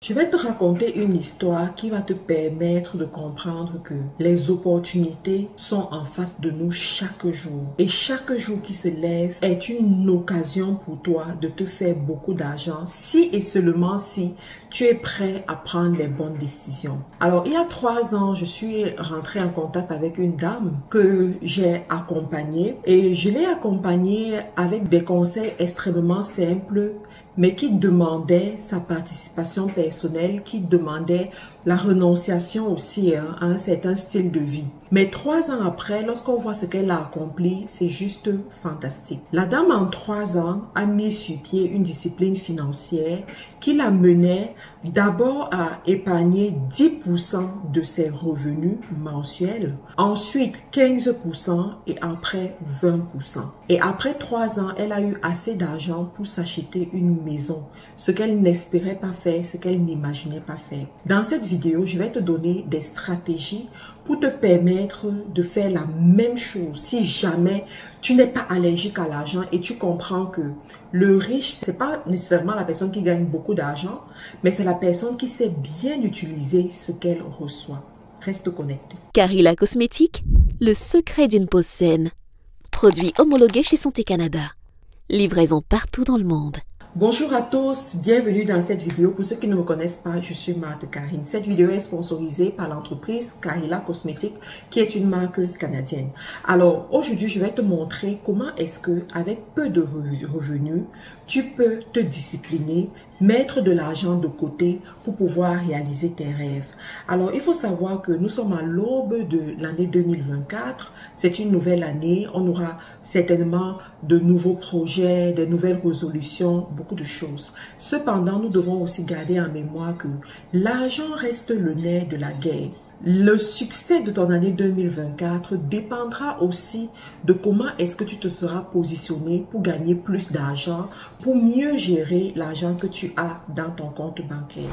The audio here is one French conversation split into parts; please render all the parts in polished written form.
Je vais te raconter une histoire qui va te permettre de comprendre que les opportunités sont en face de nous chaque jour. Et chaque jour qui se lève est une occasion pour toi de te faire beaucoup d'argent si et seulement si tu es prêt à prendre les bonnes décisions. Alors, il y a 3 ans, je suis rentrée en contact avec une dame que j'ai accompagnée et je l'ai accompagnée avec des conseils extrêmement simples mais qui demandait sa participation personnelle, qui demandait la renonciation aussi à un certain style de vie. Mais 3 ans après, lorsqu'on voit ce qu'elle a accompli, c'est juste fantastique. La dame, en 3 ans, a mis sur pied une discipline financière qui la menait d'abord à épargner 10% de ses revenus mensuels, ensuite 15% et après 20%. Et après 3 ans, elle a eu assez d'argent pour s'acheter une maison, ce qu'elle n'espérait pas faire, ce qu'elle n'imaginait pas faire. Dans cette vidéo, je vais te donner des stratégies pour te permettre de faire la même chose si jamais tu n'es pas allergique à l'argent et tu comprends que le riche, c'est pas nécessairement la personne qui gagne beaucoup d'argent, mais c'est la personne qui sait bien utiliser ce qu'elle reçoit. Reste connecté. Carilla Cosmétiques, le secret d'une peau saine. Produit homologué chez Santé Canada. Livraison partout dans le monde. Bonjour à tous, bienvenue dans cette vidéo. Pour ceux qui ne me connaissent pas, je suis Marthe Karine. Cette vidéo est sponsorisée par l'entreprise Carilla Cosmétiques, qui est une marque canadienne. Alors aujourd'hui, je vais te montrer comment est-ce que avec peu de revenus, tu peux te discipliner, mettre de l'argent de côté pour pouvoir réaliser tes rêves. Alors, il faut savoir que nous sommes à l'aube de l'année 2024. C'est une nouvelle année. On aura certainement de nouveaux projets, de nouvelles résolutions, beaucoup de choses. Cependant, nous devons aussi garder en mémoire que l'argent reste le nerf de la guerre. Le succès de ton année 2024 dépendra aussi de comment est-ce que tu te seras positionné pour gagner plus d'argent, pour mieux gérer l'argent que tu as dans ton compte bancaire.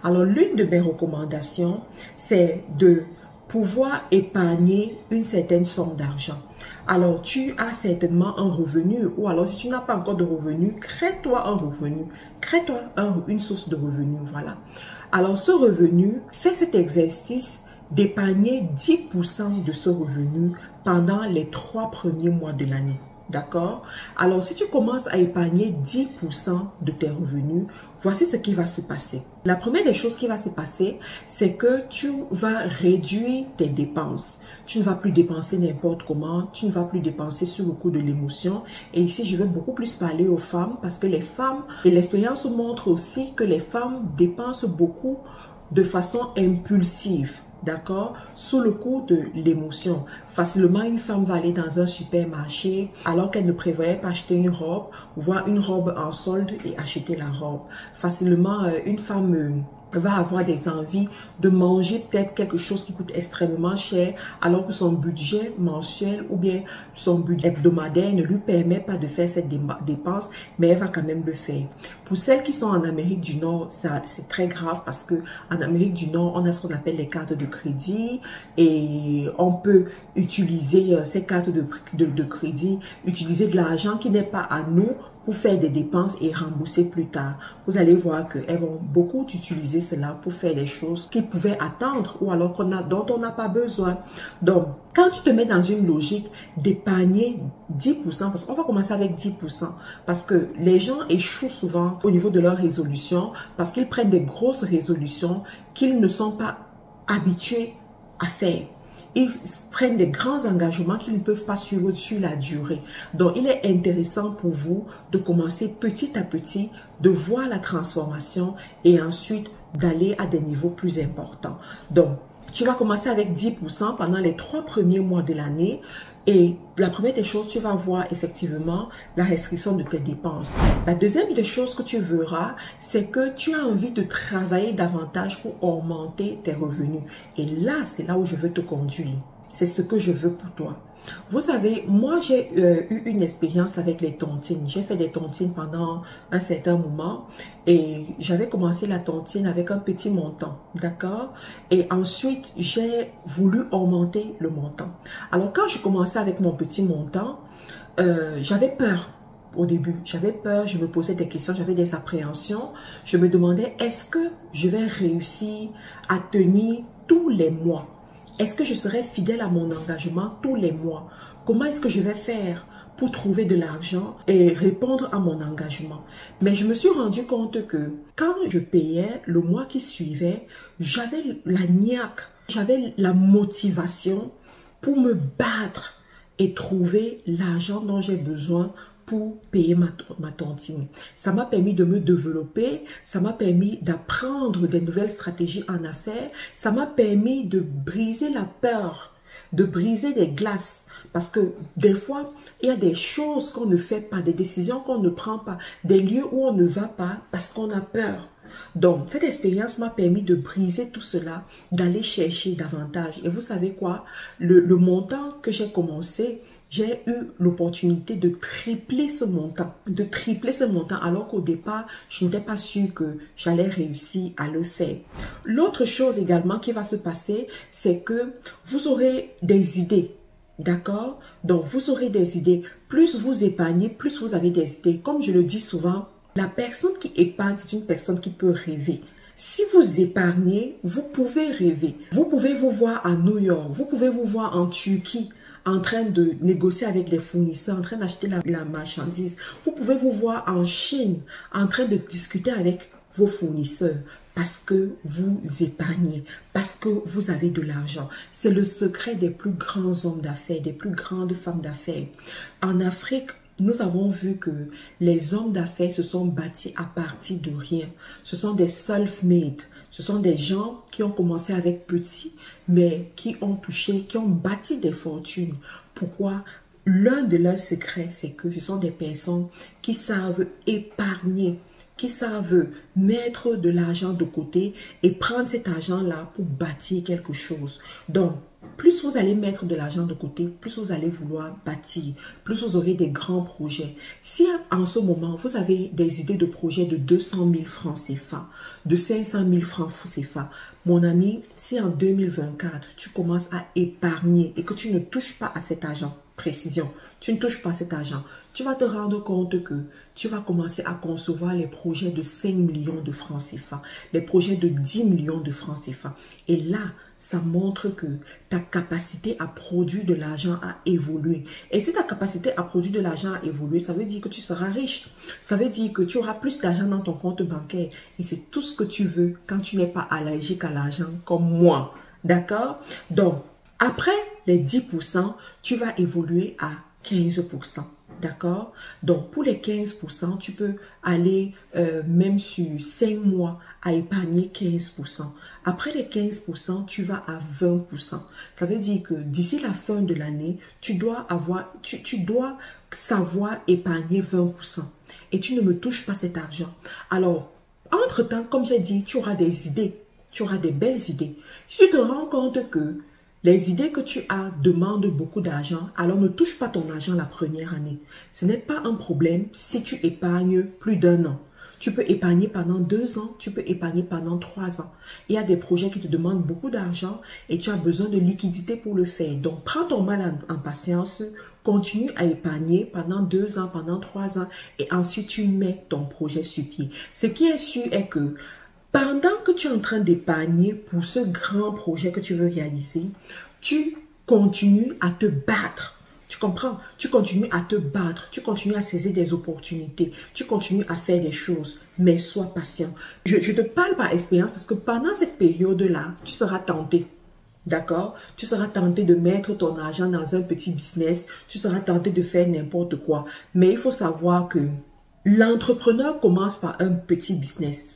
Alors, l'une de mes recommandations, c'est de pouvoir épargner une certaine somme d'argent. Alors, tu as certainement un revenu, ou alors si tu n'as pas encore de revenu, crée-toi un revenu, crée-toi une source de revenu, voilà. Alors, ce revenu, fais cet exercice d'épargner 10% de ce revenu pendant les 3 premiers mois de l'année. D'accord? Alors, si tu commences à épargner 10% de tes revenus, voici ce qui va se passer. La première des choses qui va se passer, c'est que tu vas réduire tes dépenses. Tu ne vas plus dépenser n'importe comment, tu ne vas plus dépenser sur le coup de l'émotion. Et ici, je vais beaucoup plus parler aux femmes parce que les femmes, et l'expérience montre aussi que les femmes dépensent beaucoup de façon impulsive. D'accord? Sous le coup de l'émotion. Facilement, une femme va aller dans un supermarché alors qu'elle ne prévoyait pas acheter une robe, voir une robe en solde et acheter la robe. Facilement, une femme va avoir des envies de manger peut-être quelque chose qui coûte extrêmement cher alors que son budget mensuel ou bien son budget hebdomadaire ne lui permet pas de faire cette dépense, mais elle va quand même le faire. Pour celles qui sont en Amérique du Nord, c'est très grave parce que en Amérique du Nord, on a ce qu'on appelle les cartes de crédit et on peut utiliser ces cartes de crédit, utiliser de l'argent qui n'est pas à nous pour faire des dépenses et rembourser plus tard. Vous allez voir qu'elles vont beaucoup utiliser cela pour faire des choses qu'ils pouvaient attendre ou alors dont on n'a pas besoin. Donc, quand tu te mets dans une logique d'épargner 10%, parce qu'on va commencer avec 10%, parce que les gens échouent souvent au niveau de leurs résolutions, parce qu'ils prennent des grosses résolutions qu'ils ne sont pas habitués à faire. Ils prennent des grands engagements qu'ils ne peuvent pas suivre sur la durée. Donc, il est intéressant pour vous de commencer petit à petit, de voir la transformation et ensuite d'aller à des niveaux plus importants. Donc, tu vas commencer avec 10% pendant les 3 premiers mois de l'année. Et la première des choses, tu vas voir effectivement la restriction de tes dépenses. La deuxième des choses que tu verras, c'est que tu as envie de travailler davantage pour augmenter tes revenus. Et là, c'est là où je veux te conduire. C'est ce que je veux pour toi. Vous savez, moi j'ai eu une expérience avec les tontines. J'ai fait des tontines pendant un certain moment et j'avais commencé la tontine avec un petit montant, d'accord? Et ensuite, j'ai voulu augmenter le montant. Alors quand je commençais avec mon petit montant, j'avais peur. au début. J'avais peur, je me posais des questions, j'avais des appréhensions. Je me demandais, est-ce que je vais réussir à tenir tous les mois? Est-ce que je serai fidèle à mon engagement tous les mois? Comment est-ce que je vais faire pour trouver de l'argent et répondre à mon engagement? Mais je me suis rendu compte que quand je payais le mois qui suivait, j'avais la niaque, j'avais la motivation pour me battre et trouver l'argent dont j'ai besoin pour payer ma tontine. Ça m'a permis de me développer, ça m'a permis d'apprendre des nouvelles stratégies en affaires, ça m'a permis de briser la peur, de briser des glaces. Parce que des fois, il y a des choses qu'on ne fait pas, des décisions qu'on ne prend pas, des lieux où on ne va pas parce qu'on a peur. Donc, cette expérience m'a permis de briser tout cela, d'aller chercher davantage. Et vous savez quoi? Le montant que j'ai commencé, j'ai eu l'opportunité de tripler ce montant. Alors qu'au départ, je n'étais pas sûre que j'allais réussir à le faire. L'autre chose également qui va se passer, c'est que vous aurez des idées. D'accord? Donc, vous aurez des idées. Plus vous épargnez, plus vous avez des idées. Comme je le dis souvent, la personne qui épargne, c'est une personne qui peut rêver. Si vous épargnez, vous pouvez rêver. Vous pouvez vous voir à New York, vous pouvez vous voir en Turquie, en train de négocier avec les fournisseurs, en train d'acheter la marchandise. Vous pouvez vous voir en Chine, en train de discuter avec vos fournisseurs. Parce que vous épargnez, parce que vous avez de l'argent. C'est le secret des plus grands hommes d'affaires, des plus grandes femmes d'affaires. En Afrique, nous avons vu que les hommes d'affaires se sont bâtis à partir de rien. Ce sont des self-made. Ce sont des gens qui ont commencé avec petit, mais qui ont touché, qui ont bâti des fortunes. Pourquoi? L'un de leurs secrets, c'est que ce sont des personnes qui savent épargner, qui savent mettre de l'argent de côté et prendre cet argent-là pour bâtir quelque chose. Donc, plus vous allez mettre de l'argent de côté, plus vous allez vouloir bâtir, plus vous aurez des grands projets. Si en ce moment, vous avez des idées de projets de 200 000 francs CFA, de 500 000 francs CFA, mon ami, si en 2024, tu commences à épargner et que tu ne touches pas à cet argent, précision, tu ne touches pas cet argent, tu vas te rendre compte que tu vas commencer à concevoir les projets de 5 millions de francs CFA, les projets de 10 millions de francs CFA. Et là, ça montre que ta capacité à produire de l'argent a évolué. Et si ta capacité à produire de l'argent a évolué, ça veut dire que tu seras riche. Ça veut dire que tu auras plus d'argent dans ton compte bancaire. Et c'est tout ce que tu veux quand tu n'es pas allergique à l'argent comme moi. D'accord? Donc, après les 10%, tu vas évoluer à 15%. D'accord? Donc, pour les 15%, tu peux aller même sur 5 mois à épargner 15%. Après les 15%, tu vas à 20%. Ça veut dire que d'ici la fin de l'année, tu dois savoir épargner 20%. Et tu ne me touches pas cet argent. Alors, entre-temps, comme j'ai dit, tu auras des idées. Tu auras des belles idées. Si tu te rends compte que les idées que tu as demandent beaucoup d'argent, alors ne touche pas ton argent la première année. Ce n'est pas un problème si tu épargnes plus d'1 an. Tu peux épargner pendant 2 ans, tu peux épargner pendant 3 ans. Il y a des projets qui te demandent beaucoup d'argent et tu as besoin de liquidité pour le faire. Donc, prends ton mal en patience, continue à épargner pendant 2 ans, pendant 3 ans et ensuite tu mets ton projet sur pied. Ce qui est sûr est que pendant que tu es en train d'épargner pour ce grand projet que tu veux réaliser, tu continues à te battre. Tu comprends? Tu continues à te battre. Tu continues à saisir des opportunités. Tu continues à faire des choses. Mais sois patient. Je te parle par expérience parce que pendant cette période-là, tu seras tenté. D'accord? Tu seras tenté de mettre ton argent dans un petit business. Tu seras tenté de faire n'importe quoi. Mais il faut savoir que l'entrepreneur commence par un petit business.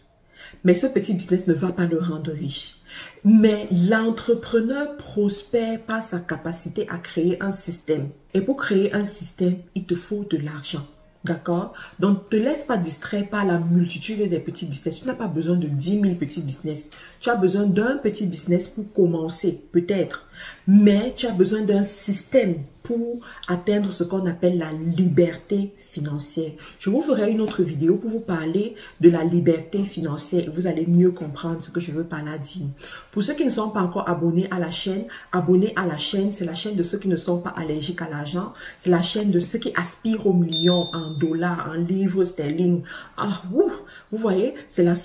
Mais ce petit business ne va pas le rendre riche. Mais l'entrepreneur prospère par sa capacité à créer un système. Et pour créer un système, il te faut de l'argent. D'accord? Donc, ne te laisse pas distraire par la multitude des petits business. Tu n'as pas besoin de 10 000 petits business. Tu as besoin d'un petit business pour commencer, peut-être. mais tu as besoin d'un système pour atteindre ce qu'on appelle la liberté financière. Je vous ferai une autre vidéo pour vous parler de la liberté financière et vous allez mieux comprendre ce que je veux par là dire. Pour ceux qui ne sont pas encore abonnés à la chaîne, abonnez à la chaîne. C'est la chaîne de ceux qui ne sont pas allergiques à l'argent. C'est la chaîne de ceux qui aspirent aux millions en dollars, en livres sterling. Ah, vous voyez, c'est la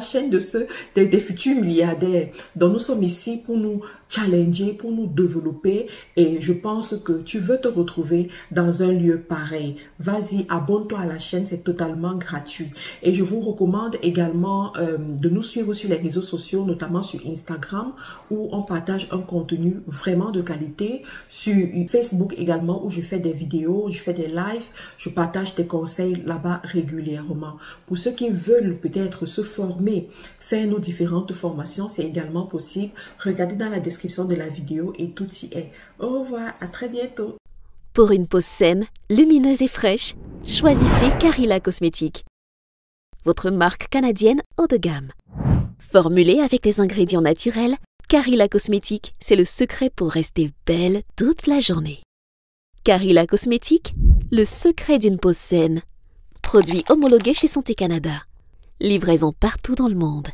chaîne de ceux des futurs milliardaires. Donc nous sommes ici pour nous challenger, pour nous développer, et je pense que tu veux te retrouver dans un lieu pareil. Vas-y, abonne-toi à la chaîne, c'est totalement gratuit. Et je vous recommande également de nous suivre sur les réseaux sociaux, notamment sur Instagram, où on partage un contenu vraiment de qualité, sur Facebook également, où je fais des vidéos, je fais des lives, je partage des conseils là-bas régulièrement. Pour ceux qui veulent peut-être se former, faire nos différentes formations, c'est également possible. Regardez dans la description de la vidéo et tout y est. Au revoir, à très bientôt. Pour une peau saine, lumineuse et fraîche, choisissez Carilla Cosmétiques. Votre marque canadienne haut de gamme. Formulée avec des ingrédients naturels, Carilla Cosmétiques, c'est le secret pour rester belle toute la journée. Carilla Cosmétiques, le secret d'une peau saine. Produit homologué chez Santé Canada. Livraison partout dans le monde.